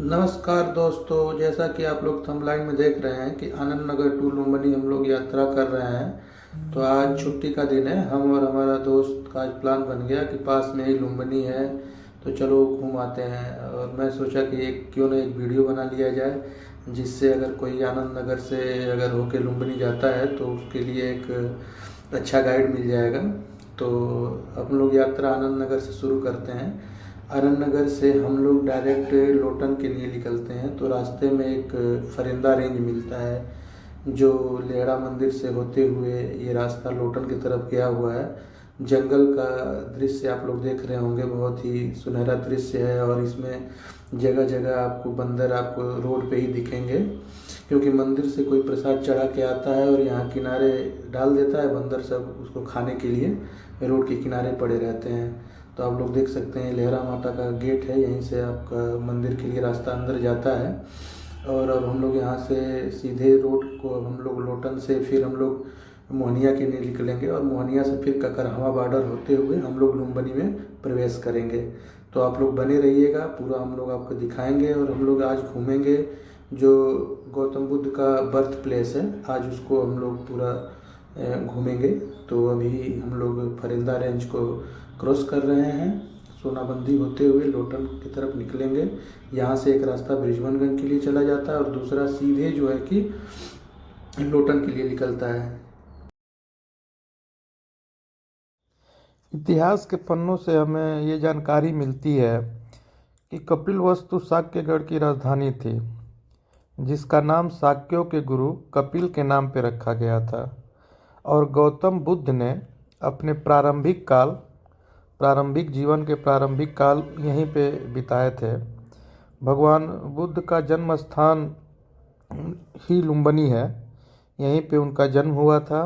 नमस्कार दोस्तों, जैसा कि आप लोग थंबनेल में देख रहे हैं कि आनंद नगर टू लुम्बिनी हम लोग यात्रा कर रहे हैं। तो आज छुट्टी का दिन है। हम और हमारा दोस्त का आज प्लान बन गया कि पास में ही लुम्बिनी है, तो चलो घूम आते हैं। और मैं सोचा कि एक क्यों ना एक वीडियो बना लिया जाए, जिससे अगर कोई आनंद नगर से अगर होके लुम्बिनी जाता है तो उसके लिए एक अच्छा गाइड मिल जाएगा। तो हम लोग यात्रा आनंद नगर से शुरू करते हैं। आनंद नगर से हम लोग डायरेक्ट लोटन के लिए निकलते हैं। तो रास्ते में एक फरिंदा रेंज मिलता है, जो लेहड़ा मंदिर से होते हुए ये रास्ता लोटन की तरफ गया हुआ है। जंगल का दृश्य आप लोग देख रहे होंगे, बहुत ही सुनहरा दृश्य है। और इसमें जगह जगह आपको बंदर आपको रोड पे ही दिखेंगे, क्योंकि मंदिर से कोई प्रसाद चढ़ा के आता है और यहाँ किनारे डाल देता है। बंदर सब उसको खाने के लिए रोड के किनारे पड़े रहते हैं। तो आप लोग देख सकते हैं लेहरा माता का गेट है, यहीं से आपका मंदिर के लिए रास्ता अंदर जाता है। और अब हम लोग यहाँ से सीधे रोड को हम लोग लोटन से फिर हम लोग मोहनिया के लिए निकलेंगे, और मोहनिया से फिर ककरहवा बॉर्डर होते हुए हम लोग लुम्बिनी में प्रवेश करेंगे। तो आप लोग बने रहिएगा, पूरा हम लोग आपको दिखाएंगे। और हम लोग आज घूमेंगे जो गौतम बुद्ध का बर्थ प्लेस है, आज उसको हम लोग पूरा घूमेंगे। तो अभी हम लोग फरिंदा रेंज को क्रॉस कर रहे हैं, सोनाबंदी होते हुए लोटन की तरफ निकलेंगे। यहाँ से एक रास्ता बृजबनगंज के लिए चला जाता है और दूसरा सीधे जो है कि लोटन के लिए निकलता है। इतिहास के पन्नों से हमें ये जानकारी मिलती है कि कपिलवस्तु शाक्यगढ़ की राजधानी थी, जिसका नाम शाक्यों के गुरु कपिल के नाम पर रखा गया था। और गौतम बुद्ध ने अपने प्रारंभिक जीवन के प्रारंभिक काल यहीं पे बिताए थे। भगवान बुद्ध का जन्म स्थान ही लुम्बिनी है, यहीं पे उनका जन्म हुआ था।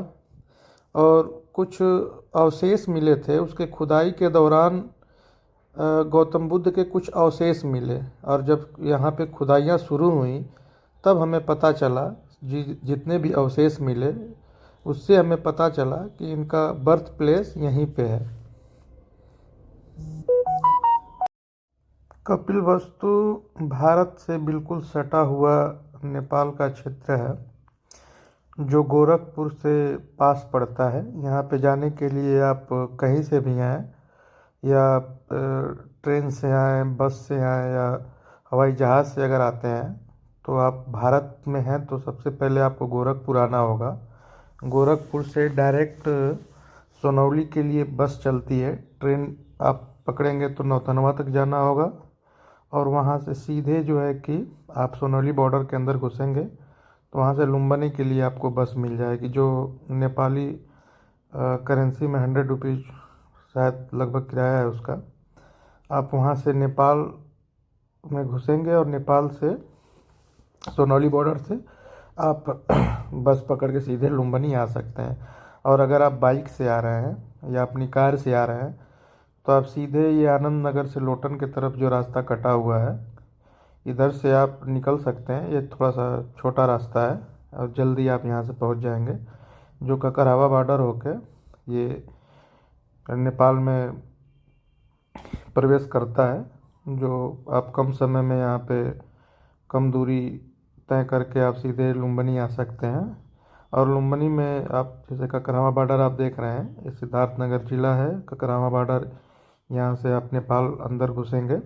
और कुछ अवशेष मिले थे उसके खुदाई के दौरान। गौतम बुद्ध के कुछ अवशेष मिले, और जब यहाँ पे खुदाइयाँ शुरू हुई तब हमें पता चला, जितने भी अवशेष मिले उससे हमें पता चला कि इनका बर्थ प्लेस यहीं पे है। कपिलवस्तु भारत से बिल्कुल सटा हुआ नेपाल का क्षेत्र है, जो गोरखपुर से पास पड़ता है। यहाँ पे जाने के लिए आप कहीं से भी आएँ, या ट्रेन से आएँ, बस से आएँ, या हवाई जहाज़ से अगर आते हैं, तो आप भारत में हैं तो सबसे पहले आपको गोरखपुर आना होगा। गोरखपुर से डायरेक्ट सोनौली के लिए बस चलती है। ट्रेन आप पकड़ेंगे तो नौतनवा तक जाना होगा, और वहाँ से सीधे जो है कि आप सोनौली बॉर्डर के अंदर घुसेंगे तो वहाँ से लुम्बिनी के लिए आपको बस मिल जाएगी, जो नेपाली करेंसी में 100 रुपीज़ शायद लगभग किराया है उसका। आप वहाँ से नेपाल में घुसेंगे और नेपाल से सोनौली बॉर्डर से आप बस पकड़ के सीधे लुम्बिनी आ सकते हैं। और अगर आप बाइक से आ रहे हैं या अपनी कार से आ रहे हैं तो आप सीधे ये आनंद नगर से लोटन की तरफ जो रास्ता कटा हुआ है, इधर से आप निकल सकते हैं। ये थोड़ा सा छोटा रास्ता है और जल्दी आप यहाँ से पहुँच जाएंगे, जो ककरहवा बॉर्डर होके ये नेपाल में प्रवेश करता है। जो आप कम समय में यहाँ पे कम दूरी तय करके आप सीधे लुम्बिनी आ सकते हैं। और लुम्बिनी में आप जैसे ककरहवा बॉर्डर आप देख रहे हैं, ये सिद्धार्थनगर जिला है। ककरहवा बॉर्डर, यहाँ से आप नेपाल अंदर घुसेंगे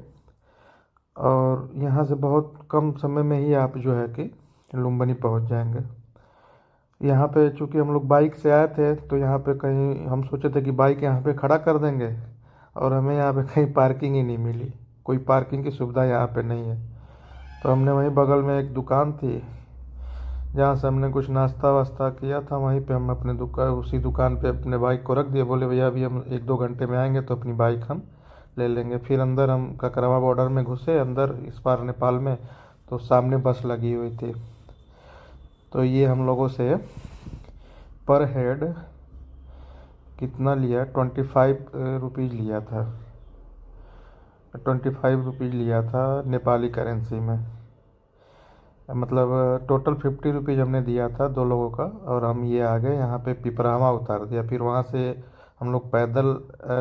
और यहाँ से बहुत कम समय में ही आप जो है कि लुम्बिनी पहुँच जाएंगे। यहाँ पे चूँकि हम लोग बाइक से आए थे, तो यहाँ पे कहीं हम सोचे थे कि बाइक यहाँ पे खड़ा कर देंगे, और हमें यहाँ पे कहीं पार्किंग ही नहीं मिली। कोई पार्किंग की सुविधा यहाँ पे नहीं है। तो हमने वहीं बगल में एक दुकान थी, जहाँ से हमने कुछ नाश्ता वास्ता किया था, वहीं पे हम अपने उसी दुकान पे अपने बाइक को रख दिए। बोले भैया अभी हम 1-2 घंटे में आएंगे तो अपनी बाइक हम ले लेंगे। फिर अंदर हम ककरवा बॉर्डर में घुसे अंदर, इस पार नेपाल में, तो सामने बस लगी हुई थी। तो ये हम लोगों से पर हेड कितना लिया, 25 रुपीज़ लिया था। 25 रुपीज़ लिया था नेपाली करेंसी में, मतलब टोटल 50 रुपीज़ हमने दिया था 2 लोगों का। और हम ये आ गए यहाँ पे, पिपरावा उतार दिया। फिर वहाँ से हम लोग पैदल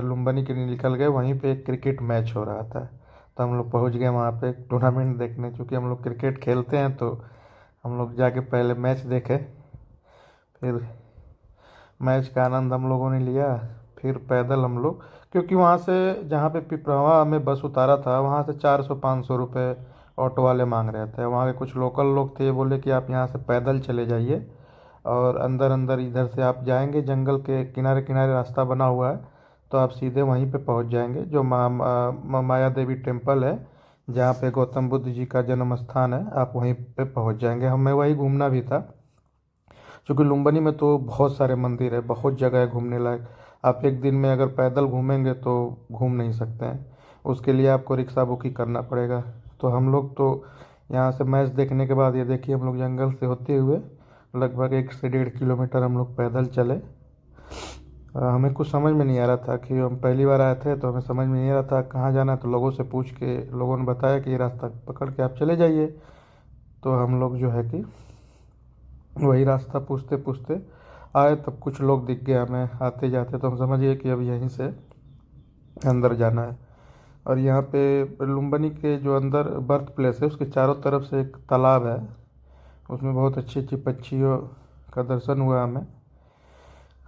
लुम्बिनी के लिए निकल गए। वहीं पे एक क्रिकेट मैच हो रहा था, तो हम लोग पहुंच गए वहाँ पे टूर्नामेंट देखने। चूँकि हम लोग क्रिकेट खेलते हैं तो हम लोग जाके पहले मैच देखे, फिर मैच का आनंद हम लोगों ने लिया। फिर पैदल हम लोग, क्योंकि वहाँ से जहाँ पे पिपरवा हमें बस उतारा था वहाँ से 400-500 रुपये ऑटो वाले मांग रहे थे। वहाँ के कुछ लोकल लोग थे, बोले कि आप यहाँ से पैदल चले जाइए और अंदर अंदर इधर से आप जाएंगे, जंगल के किनारे किनारे रास्ता बना हुआ है, तो आप सीधे वहीं पे पहुँच जाएंगे जो माया देवी टेम्पल है, जहाँ पे गौतम बुद्ध जी का जन्म स्थान है, आप वहीं पे पहुँच जाएंगे। हमें वहीं घूमना भी था, क्योंकि लुम्बिनी में तो बहुत सारे मंदिर है, बहुत जगह है घूमने लायक। आप एक दिन में अगर पैदल घूमेंगे तो घूम नहीं सकते हैं, उसके लिए आपको रिक्शा बुकिंग करना पड़ेगा। तो हम लोग तो यहाँ से मैच देखने के बाद, ये देखिए हम लोग जंगल से होते हुए लगभग 1 से 1.5 किलोमीटर हम लोग पैदल चले। हमें कुछ समझ में नहीं आ रहा था कि हम पहली बार आए थे, तो हमें समझ में नहीं आ रहा था कहाँ जाना है। तो लोगों से पूछ के लोगों ने बताया कि ये रास्ता पकड़ के आप चले जाइए। तो हम लोग जो है कि वही रास्ता पूछते पूछते आए, तब कुछ लोग दिख गए हमें आते जाते, तो हम समझिए कि अब यहीं से अंदर जाना है। और यहाँ पे लुम्बिनी के जो अंदर बर्थ प्लेस है उसके चारों तरफ से एक तालाब है, उसमें बहुत अच्छी अच्छी पक्षियों का दर्शन हुआ हमें।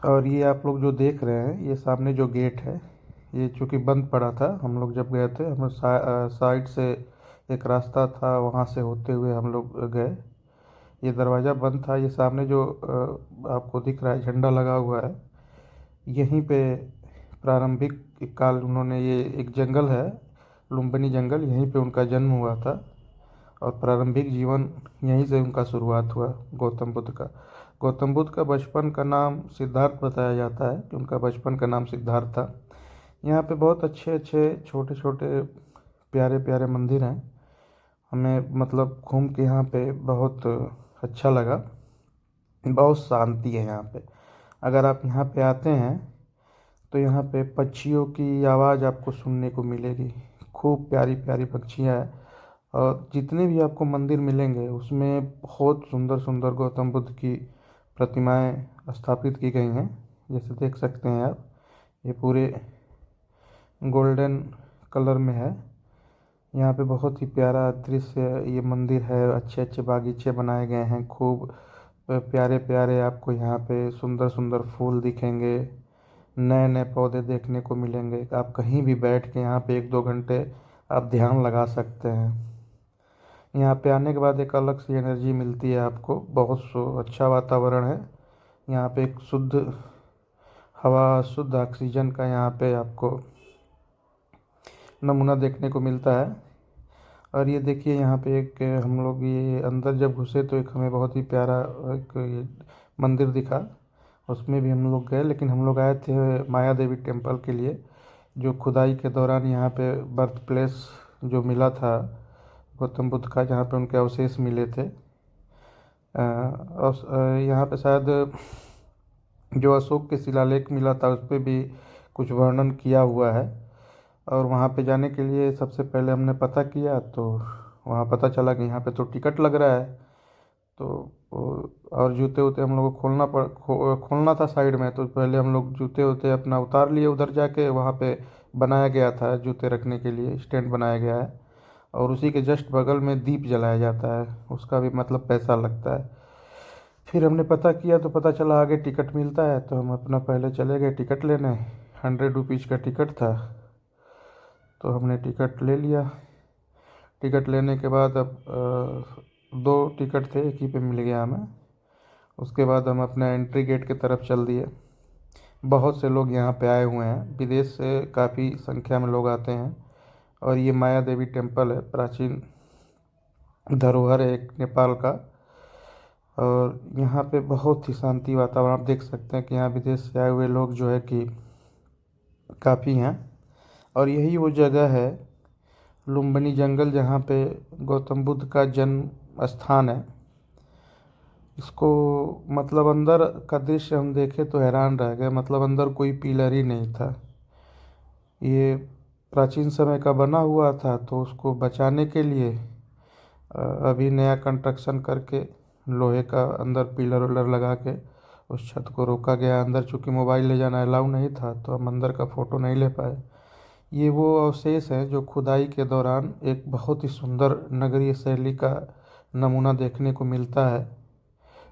और ये आप लोग जो देख रहे हैं, ये सामने जो गेट है, ये चूँकि बंद पड़ा था, हम लोग जब गए थे, हम साइड से एक रास्ता था, वहाँ से होते हुए हम लोग गए। ये दरवाज़ा बंद था। ये सामने जो आपको दिख रहा है झंडा लगा हुआ है, यहीं पे प्रारंभिक काल उन्होंने, ये एक जंगल है लुम्बिनी जंगल, यहीं पे उनका जन्म हुआ था और प्रारंभिक जीवन यहीं से उनका शुरुआत हुआ, गौतम बुद्ध का। गौतम बुद्ध का बचपन का नाम सिद्धार्थ बताया जाता है कि उनका बचपन का नाम सिद्धार्थ था। यहाँ पे बहुत अच्छे अच्छे छोटे छोटे प्यारे प्यारे मंदिर हैं। हमें मतलब घूम के यहाँ पे बहुत अच्छा लगा, बहुत शांति है यहाँ पे। अगर आप यहाँ पे आते हैं तो यहाँ पे पक्षियों की आवाज़ आपको सुनने को मिलेगी, खूब प्यारी प्यारी पक्षियाँ हैं। और जितने भी आपको मंदिर मिलेंगे उसमें बहुत सुंदर सुंदर गौतम बुद्ध की प्रतिमाएं स्थापित की गई हैं, जैसे देख सकते हैं आप, ये पूरे गोल्डन कलर में है। यहाँ पे बहुत ही प्यारा दृश्य ये मंदिर है, अच्छे अच्छे बागीचे बनाए गए हैं, खूब प्यारे प्यारे आपको यहाँ पे सुंदर सुंदर फूल दिखेंगे, नए नए पौधे देखने को मिलेंगे। आप कहीं भी बैठ के यहाँ पे 1-2 घंटे आप ध्यान लगा सकते हैं। यहाँ पे आने के बाद एक अलग सी एनर्जी मिलती है आपको, बहुत अच्छा वातावरण है यहाँ पे, एक शुद्ध हवा, शुद्ध ऑक्सीजन का यहाँ पे आपको नमूना देखने को मिलता है। और ये देखिए यहाँ पे एक, हम लोग ये अंदर जब घुसे तो एक हमें बहुत ही प्यारा एक ये मंदिर दिखा, उसमें भी हम लोग गए। लेकिन हम लोग आए थे माया देवी टेम्पल के लिए, जो खुदाई के दौरान यहाँ पे बर्थ प्लेस जो मिला था गौतम बुद्ध का, जहाँ पे उनके अवशेष मिले थे। और यहाँ पे शायद जो अशोक के शिलालेख मिला था उस पर भी कुछ वर्णन किया हुआ है। और वहाँ पे जाने के लिए सबसे पहले हमने पता किया, तो वहाँ पता चला कि यहाँ पे तो टिकट लग रहा है। तो और जूते वूते हम लोग को खोलना था साइड में, तो पहले हम लोग जूते वूते अपना उतार लिए। उधर जाके वहाँ पे बनाया गया था जूते रखने के लिए, स्टैंड बनाया गया है, और उसी के जस्ट बगल में दीप जलाया जाता है, उसका भी मतलब पैसा लगता है। फिर हमने पता किया तो पता चला आगे टिकट मिलता है, तो हम अपना पहले चले गए टिकट लेने। 100 रुपीज़ का टिकट था, तो हमने टिकट ले लिया। टिकट लेने के बाद अब 2 टिकट थे, एक ही पे मिल गया हमें। उसके बाद हम अपने एंट्री गेट की तरफ चल दिए। बहुत से लोग यहाँ पे आए हुए हैं, विदेश से काफ़ी संख्या में लोग आते हैं। और ये माया देवी टेम्पल है, प्राचीन धरोहर है एक नेपाल का। और यहाँ पे बहुत ही शांति वातावरण, आप देख सकते हैं कि यहाँ विदेश से आए हुए लोग जो है कि काफ़ी हैं। और यही वो जगह है लुम्बिनी जंगल जहाँ पे गौतम बुद्ध का जन्म स्थान है। इसको मतलब अंदर का दृश्य हम देखे तो हैरान रह गए, मतलब अंदर कोई पिलर ही नहीं था। ये प्राचीन समय का बना हुआ था, तो उसको बचाने के लिए अभी नया कंस्ट्रक्शन करके लोहे का अंदर पिलर उलर लगा के उस छत को रोका गया। अंदर चूँकि मोबाइल ले जाना अलाउ नहीं था, तो हम अंदर का फ़ोटो नहीं ले पाए। ये वो अवशेष हैं जो खुदाई के दौरान एक बहुत ही सुंदर नगरीय शैली का नमूना देखने को मिलता है।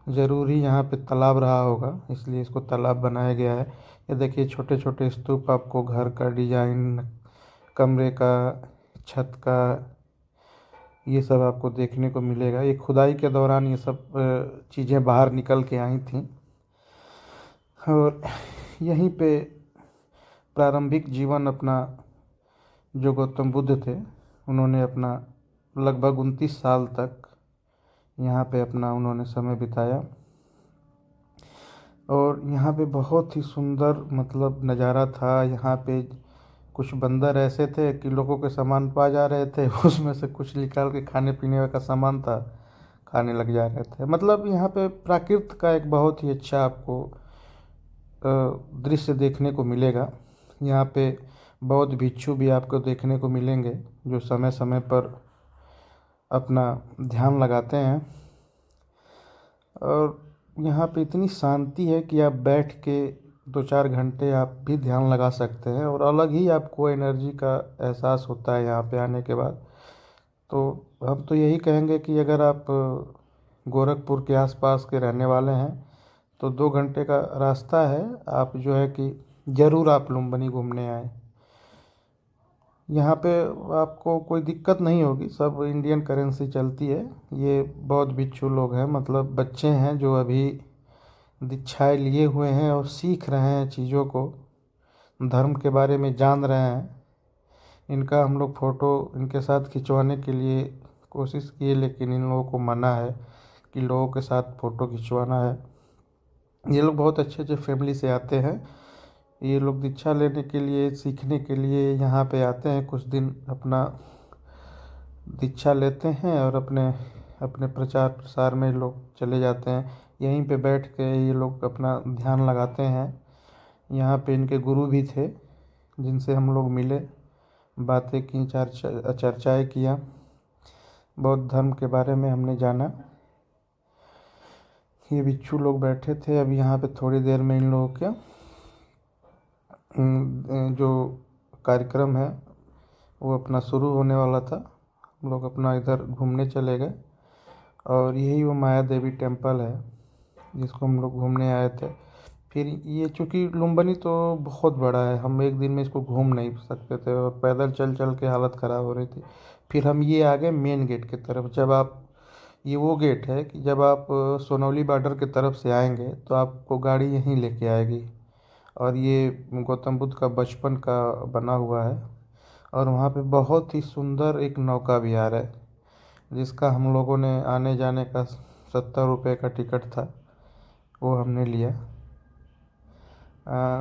ज़रूर ही यहाँ पे तालाब रहा होगा, इसलिए इसको तालाब बनाया गया है। ये देखिए छोटे छोटे स्तूप, आपको घर का डिजाइन, कमरे का, छत का, ये सब आपको देखने को मिलेगा। ये खुदाई के दौरान ये सब चीज़ें बाहर निकल के आई थी। और यहीं पे प्रारंभिक जीवन अपना, जो गौतम बुद्ध थे, उन्होंने अपना लगभग 29 साल तक यहाँ पे अपना उन्होंने समय बिताया। और यहाँ पे बहुत ही सुंदर मतलब नज़ारा था। यहाँ पे कुछ बंदर ऐसे थे कि लोगों के सामान पा जा रहे थे, उसमें से कुछ निकाल के खाने पीने का सामान था, खाने लग जा रहे थे। मतलब यहाँ पे प्रकृति का एक बहुत ही अच्छा आपको दृश्य देखने को मिलेगा। यहाँ पे बौद्ध भिक्षु भी आपको देखने को मिलेंगे, जो समय समय पर अपना ध्यान लगाते हैं। और यहाँ पे इतनी शांति है कि आप बैठ के 2-4 घंटे आप भी ध्यान लगा सकते हैं, और अलग ही आपको एनर्जी का एहसास होता है यहाँ पे आने के बाद। तो हम तो यही कहेंगे कि अगर आप गोरखपुर के आसपास के रहने वाले हैं तो 2 घंटे का रास्ता है, आप जो है कि ज़रूर आप लुम्बिनी घूमने आए। यहाँ पे आपको कोई दिक्कत नहीं होगी, सब इंडियन करेंसी चलती है। ये बौद्ध भिक्षु लोग हैं, मतलब बच्चे हैं जो अभी दीक्षाएं लिए हुए हैं और सीख रहे हैं चीज़ों को, धर्म के बारे में जान रहे हैं। इनका हम लोग फ़ोटो इनके साथ खिंचवाने के लिए कोशिश किए, लेकिन इन लोगों को मना है कि लोगों के साथ फ़ोटो खिंचवाना है। ये लोग बहुत अच्छे अच्छे फैमिली से आते हैं। ये लोग दीक्षा लेने के लिए, सीखने के लिए यहाँ पे आते हैं, कुछ दिन अपना दीक्षा लेते हैं और अपने अपने प्रचार प्रसार में लोग चले जाते हैं। यहीं पे बैठ के ये लोग अपना ध्यान लगाते हैं। यहाँ पे इनके गुरु भी थे जिनसे हम लोग मिले, बातें की, चर्चाएँ किया, बौद्ध धर्म के बारे में हमने जाना। ये भिक्षु लोग बैठे थे। अभी यहाँ पे थोड़ी देर में इन लोगों के जो कार्यक्रम है वो अपना शुरू होने वाला था। हम लोग अपना इधर घूमने चले गए, और यही वो माया देवी टेम्पल है जिसको हम लोग घूमने आए थे। फिर ये चूँकि लुम्बिनी तो बहुत बड़ा है, हम एक दिन में इसको घूम नहीं सकते थे, और पैदल चल चल के हालत ख़राब हो रही थी। फिर हम ये आ गए मेन गेट की तरफ। जब आप, ये वो गेट है कि जब आप सोनौली बॉर्डर की तरफ से आएंगे तो आपको गाड़ी यहीं लेके आएगी। और ये गौतम बुद्ध का बचपन का बना हुआ है। और वहाँ पे बहुत ही सुंदर एक नौका विहार है, जिसका हम लोगों ने आने जाने का 70 रुपये का टिकट था, वो हमने लिया।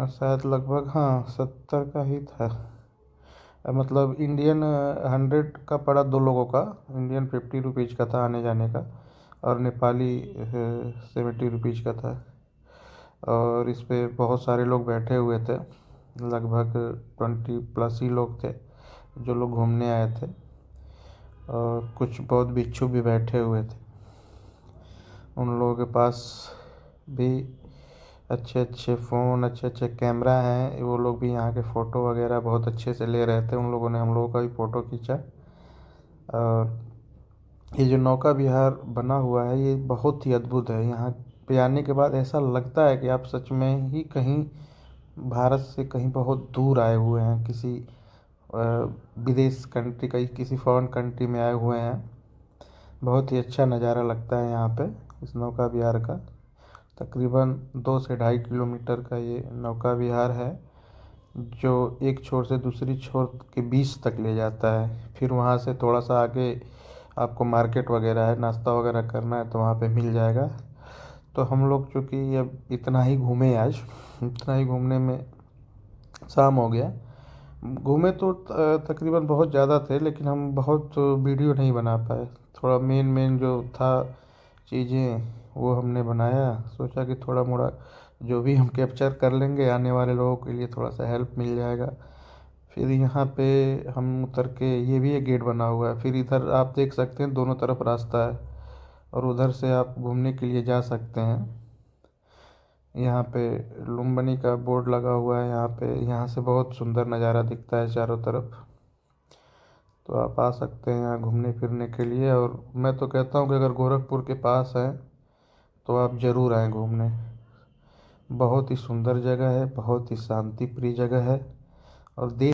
शायद लगभग, हाँ, 70 का ही था। मतलब इंडियन 100 का पड़ा, 2 लोगों का। इंडियन 50 रुपीज़ का था आने जाने का, और नेपाली 70 रुपीज़ का था। और इस पे बहुत सारे लोग बैठे हुए थे, लगभग 20+ ही लोग थे जो लोग घूमने आए थे। और कुछ बौद्ध भिक्षु भी बैठे हुए थे। उन लोगों के पास भी अच्छे अच्छे फ़ोन, अच्छे अच्छे कैमरा हैं। वो लोग भी यहाँ के फ़ोटो वगैरह बहुत अच्छे से ले रहे थे। उन लोगों ने हम लोगों का भी फ़ोटो खींचा। और ये जो नौका विहार बना हुआ है ये बहुत ही अद्भुत है। यहाँ पे आने के बाद ऐसा लगता है कि आप सच में ही कहीं भारत से कहीं बहुत दूर आए हुए हैं, किसी विदेश कंट्री का, किसी फॉरेन कंट्री में आए हुए हैं। बहुत ही अच्छा नज़ारा लगता है यहाँ पे इस नौका विहार का। तकरीबन 2 से 2.5 किलोमीटर का ये नौका विहार है, जो एक छोर से दूसरी छोर के बीच तक ले जाता है। फिर वहाँ से थोड़ा सा आगे आपको मार्केट वगैरह है, नाश्ता वगैरह करना है तो वहाँ पे मिल जाएगा। तो हम लोग चूँकि अब इतना ही घूमे, आज इतना ही घूमने में शाम हो गया। घूमे तो तकरीबन बहुत ज़्यादा थे, लेकिन हम बहुत वीडियो नहीं बना पाए। थोड़ा मेन मेन जो था चीज़ें वो हमने बनाया। सोचा कि थोड़ा मोड़ा जो भी हम कैप्चर कर लेंगे, आने वाले लोगों के लिए थोड़ा सा हेल्प मिल जाएगा। फिर यहाँ पे हम उतर के, ये भी एक गेट बना हुआ है। फिर इधर आप देख सकते हैं दोनों तरफ रास्ता है, और उधर से आप घूमने के लिए जा सकते हैं। यहाँ पे लुम्बिनी का बोर्ड लगा हुआ है। यहाँ पे यहाँ से बहुत सुंदर नज़ारा दिखता है चारों तरफ। तो आप आ सकते हैं यहाँ घूमने फिरने के लिए। और मैं तो कहता हूँ कि अगर गोरखपुर के पास हैं तो आप ज़रूर आएँ घूमने। बहुत ही सुंदर जगह है, बहुत ही शांति प्रिय जगह है। और देश